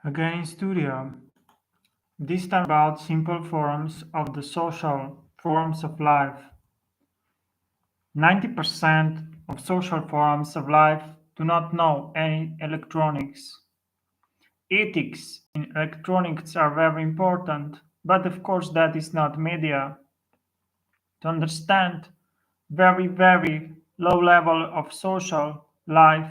Again in studio, this time about simple forms of the social forms of life. 90% of social forms of life do not know any electronics. Ethics in electronics are very important, but of course that is not media. To understand very low level of social life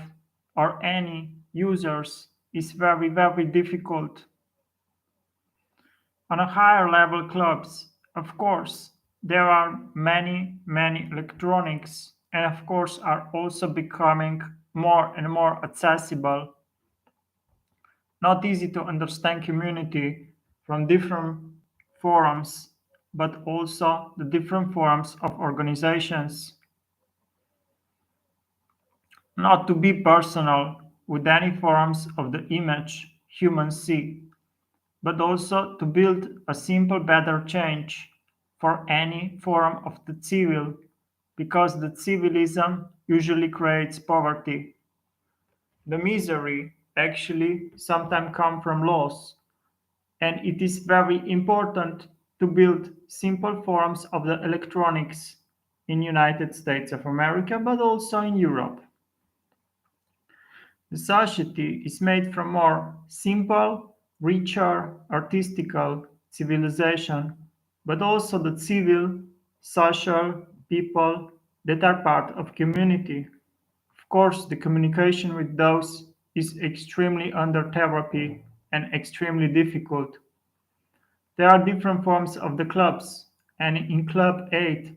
or any users is very difficult. On a higher level clubs, of course, there are many electronics and of course are also becoming more and more accessible. Not easy to understand community from different forums, but also the different forms of organizations. Not to be personal with any forms of the image humans see, but also to build a simple better change for any form of the civil, because the civilism usually creates poverty. The misery actually sometimes come from loss, and it is very important to build simple forms of the electronics in United States of America, but also in Europe. The society is made from more simple, richer, artistical civilization, but also the civil, social people that are part of community. Of course, the communication with those is extremely under therapy and extremely difficult. There are different forms of the clubs, and in Club 8,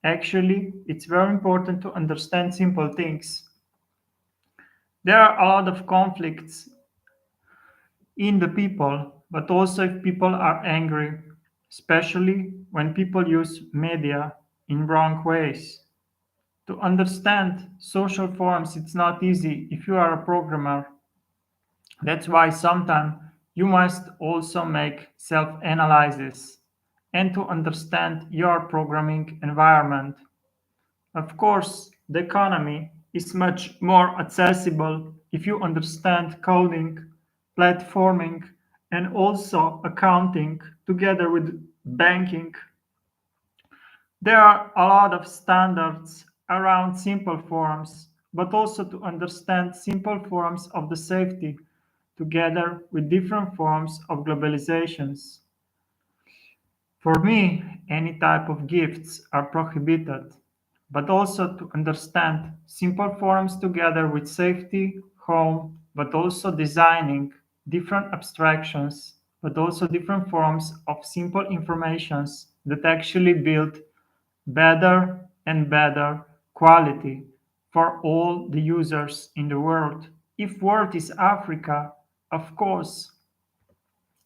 actually, it's very important to understand simple things. There are a lot of conflicts in the people, but also if people are angry, especially when people use media in wrong ways. To understand social forms, it's not easy if you are a programmer. That's why sometimes you must also make self analysis and to understand your programming environment. Of course, the economy is much more accessible if you understand coding, platforming, and also accounting together with banking. There are a lot of standards around simple forms, but also to understand simple forms of the safety together with different forms of globalizations. For me, any type of gifts are prohibited, but also to understand simple forms together with safety, home, but also designing different abstractions, but also different forms of simple informations that actually build better and better quality for all the users in the world. If world is Africa, of course,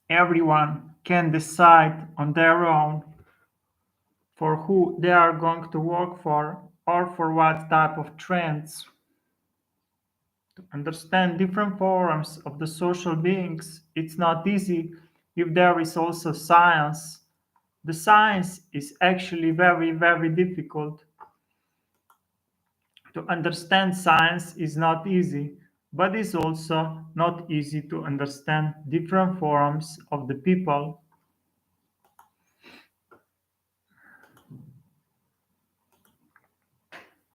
everyone can decide on their own for who they are going to work for or for what type of trends. To understand different forms of the social beings, it's not easy if there is also science. The science is actually very difficult. To understand science is not easy, but it's also not easy to understand different forms of the people